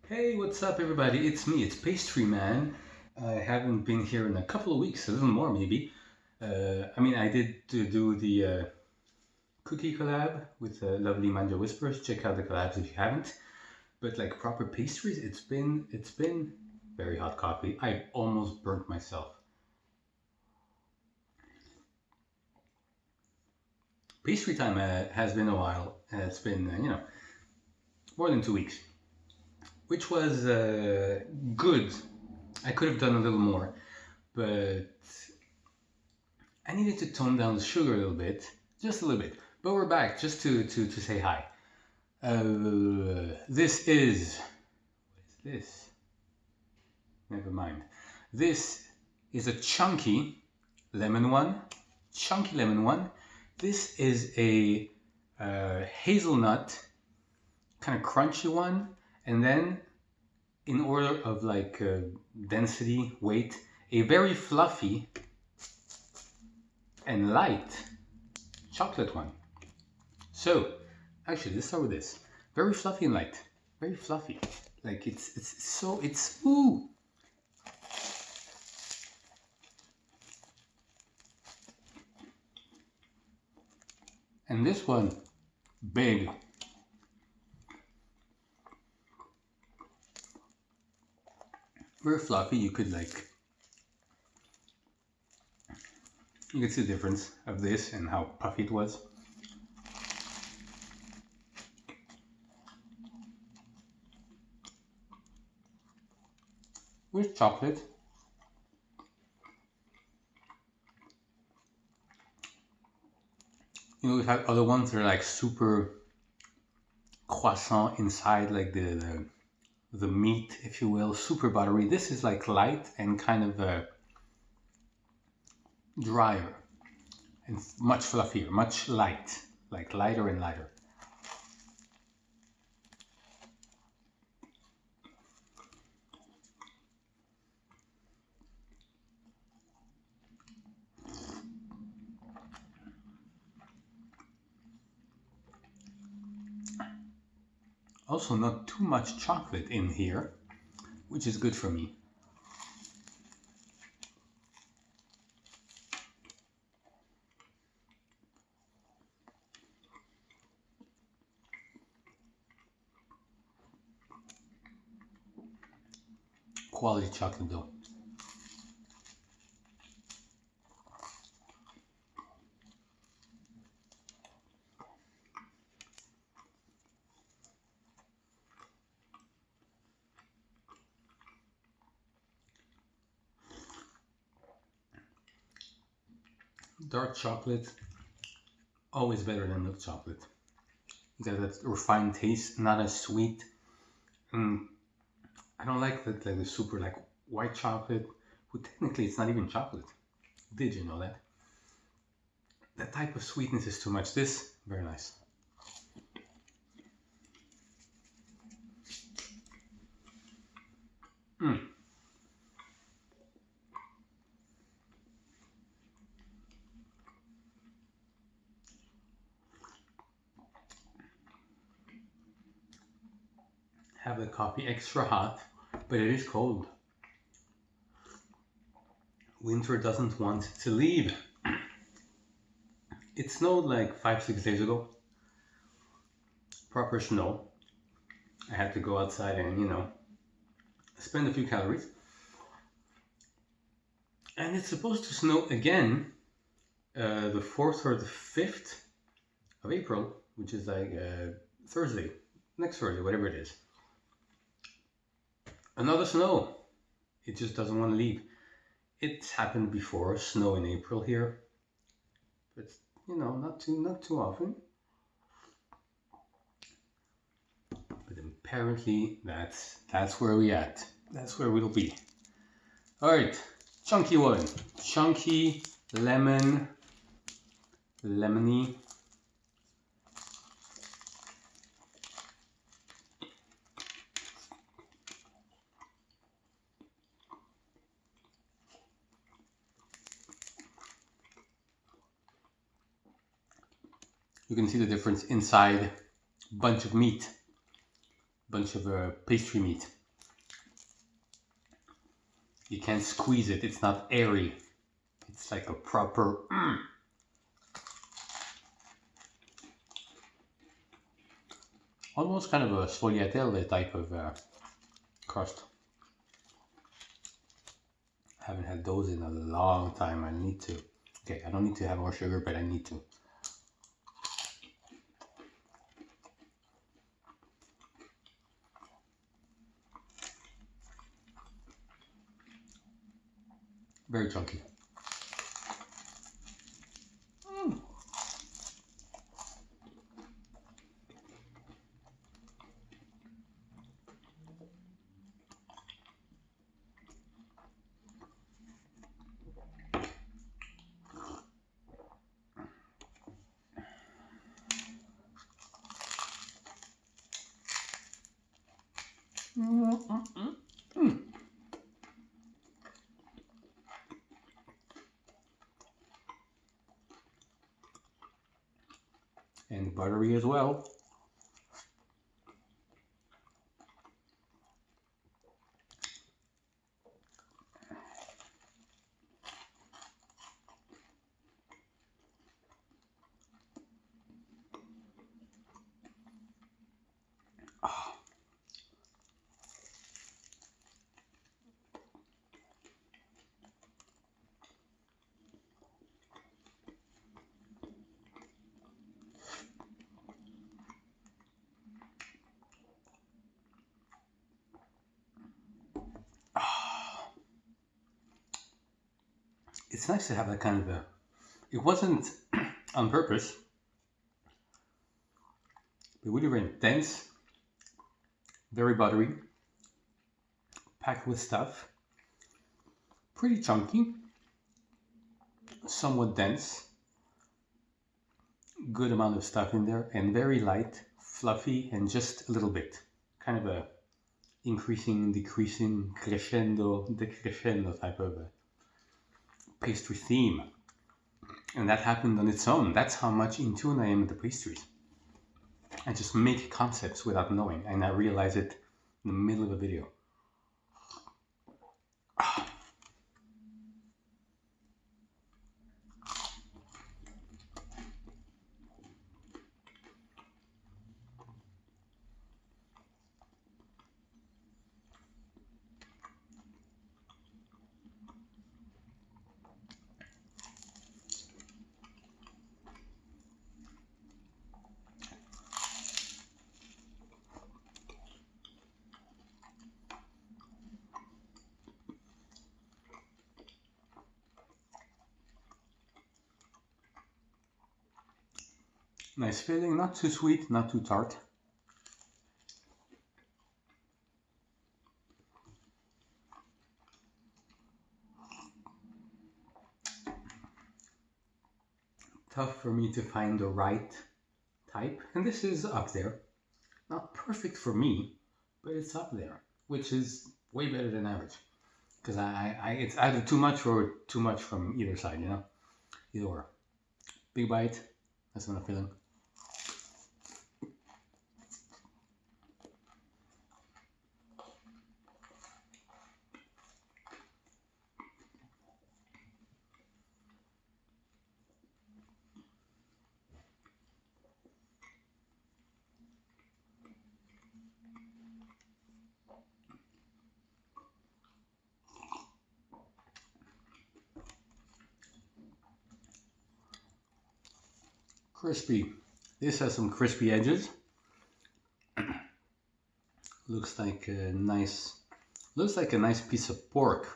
Hey, what's up, everybody? It's me, it's Pastry Man. I haven't been here in a couple of weeks, a little more maybe. I did do the cookie collab with lovely Manja Whispers. Check out the collabs if you haven't. But like proper pastries, it's been very hot coffee. I almost burnt myself. Pastry time has been a while. It's been more than 2 weeks, which was good. I could have done a little more, but I needed to tone down the sugar a little bit, just a little bit. But we're back just to say hi. This is, what is this? Never mind. This is a chunky lemon one. Chunky lemon one. This is a hazelnut, kind of crunchy one. And then, in order of like density, weight, a very fluffy and light chocolate one. So, actually, let's start with this. Very fluffy and light. Very fluffy. Like it's ooh. And this one, big. Very fluffy. You could see the difference of this and how puffy it was. With chocolate. You know, we've had other ones that are like super croissant inside, like the meat, if you will, super buttery. This is like light and kind of drier and much fluffier, much light, like lighter and lighter. Also, not too much chocolate in here, which is good for me. Quality chocolate though. Dark chocolate, always better than milk chocolate. You got that refined taste, not as sweet. I don't like that, like the super like white chocolate. Well, technically, it's not even chocolate. Did you know that? That type of sweetness is too much. This, very nice. Have the coffee extra hot, but it is cold. Winter doesn't want to leave. It snowed like 5-6 days ago. Proper snow. I had to go outside and, spend a few calories. And it's supposed to snow again the 4th or the 5th of April, which is like Thursday, next Thursday, whatever it is. Another snow. It just doesn't want to leave. It's happened before, snow in April here, but not too often. But apparently that's where we at. That's where we'll be. All right, chunky one, chunky lemony. You can see the difference inside. Bunch of meat, bunch of pastry meat. You can't squeeze it. It's not airy. It's like a proper... Almost kind of a sfogliatelle type of crust. Haven't had those in a long time. I need to. Okay, I don't need to have more sugar, but I need to. Very chunky. And buttery as well. It's nice to have that kind of a... It wasn't on purpose, but really very dense, very buttery, packed with stuff, pretty chunky, somewhat dense, good amount of stuff in there, and very light, fluffy, and just a little bit. Kind of a increasing, decreasing, crescendo, decrescendo type of a pastry theme. And that happened on its own. That's how much in tune I am with the pastries. I just make concepts without knowing, and I realize it in the middle of a video. Nice filling, not too sweet, not too tart. Tough for me to find the right type, and this is up there. Not perfect for me, but it's up there, which is way better than average. Because it's either too much or too much from either side, you know? Either or. Big bite, that's what I'm feeling. Crispy. This has some crispy edges. Looks like a nice piece of pork.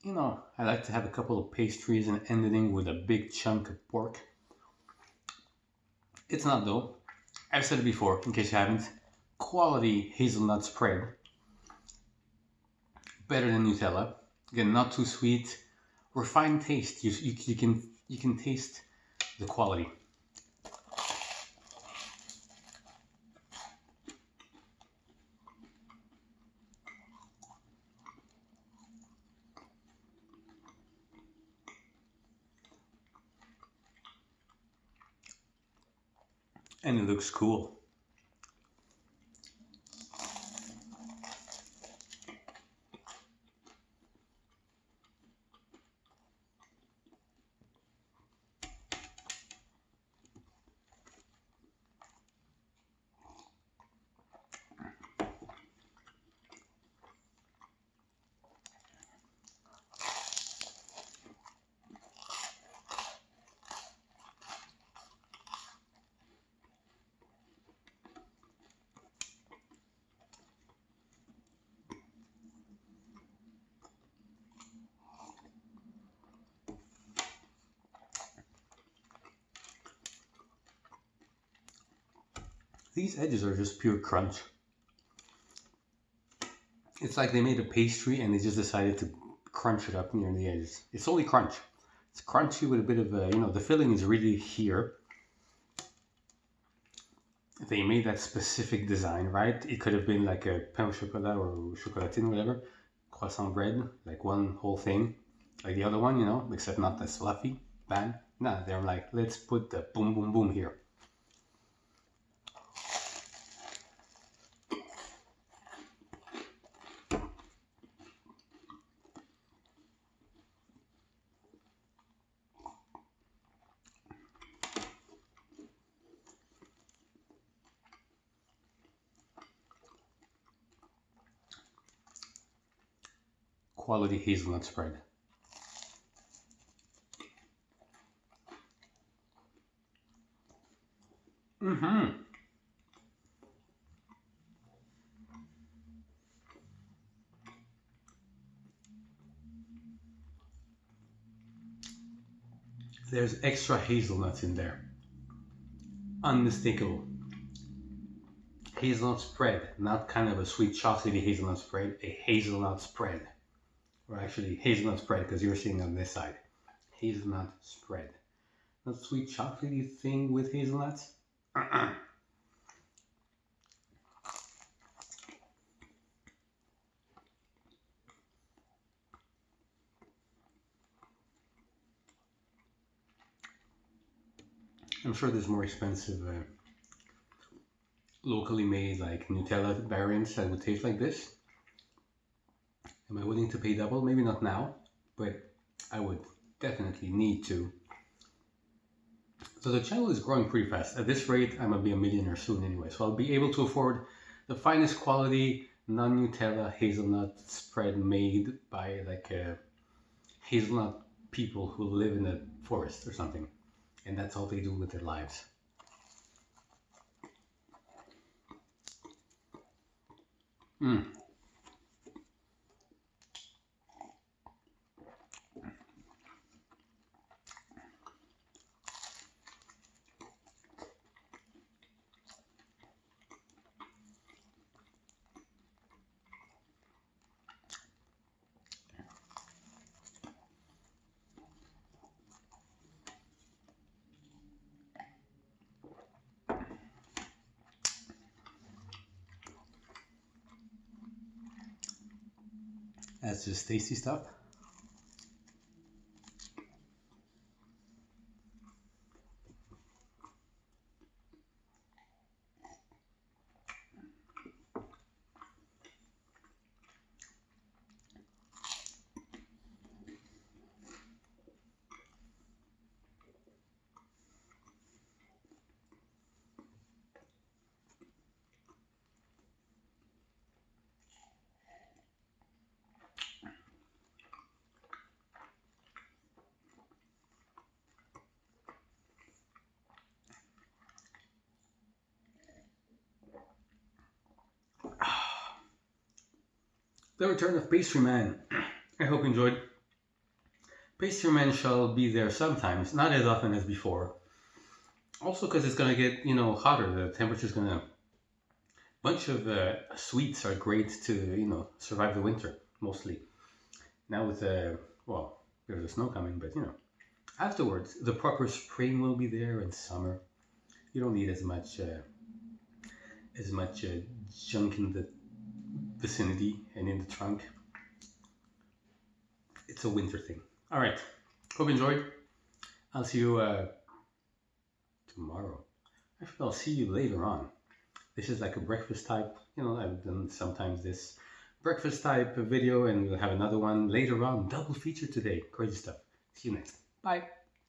You know, I like to have a couple of pastries and ending with a big chunk of pork. It's not though. I've said it before, in case you haven't. Quality hazelnut spread. Better than Nutella. Again, not too sweet. Refined taste. You can taste the quality. And it looks cool. These edges are just pure crunch. It's like they made a pastry and they just decided to crunch it up near the edges. It's only crunch. It's crunchy with a bit of, the filling is really here. They made that specific design, right? It could have been like a pain au chocolat or chocolatine, whatever. Croissant bread, like one whole thing. Like the other one, except not as fluffy. Bam. No, they're like, let's put the boom, boom, boom here. Quality hazelnut spread. There's extra hazelnuts in there. Unmistakable. Hazelnut spread, not kind of a sweet chocolatey hazelnut spread, a hazelnut spread. Or actually hazelnut spread, because you're seeing on this side. Hazelnut spread. Not sweet chocolatey thing with hazelnuts? I'm sure there's more expensive locally made like Nutella variants that would taste like this. Am I willing to pay double? Maybe not now, but I would definitely need to. So the channel is growing pretty fast. At this rate, I'm gonna be a millionaire soon anyway. So I'll be able to afford the finest quality non-Nutella hazelnut spread made by like hazelnut people who live in a forest or something. And that's all they do with their lives. That's just tasty stuff. The return of Pastry Man. I hope you enjoyed. Pastry Man shall be there sometimes, not as often as before. Also because it's gonna get, hotter. The temperature's gonna... Bunch of sweets are great to, survive the winter, mostly. Now with there's the snow coming, but afterwards, the proper spring will be there and summer. You don't need as much junk in the vicinity and in the trunk. It's a winter thing. All right. Hope you enjoyed. I'll see you tomorrow. Actually, I'll see you later on. This is like a breakfast type. I've done sometimes this breakfast type video, and we'll have another one later on. Double feature today. Crazy stuff. See you next. Bye.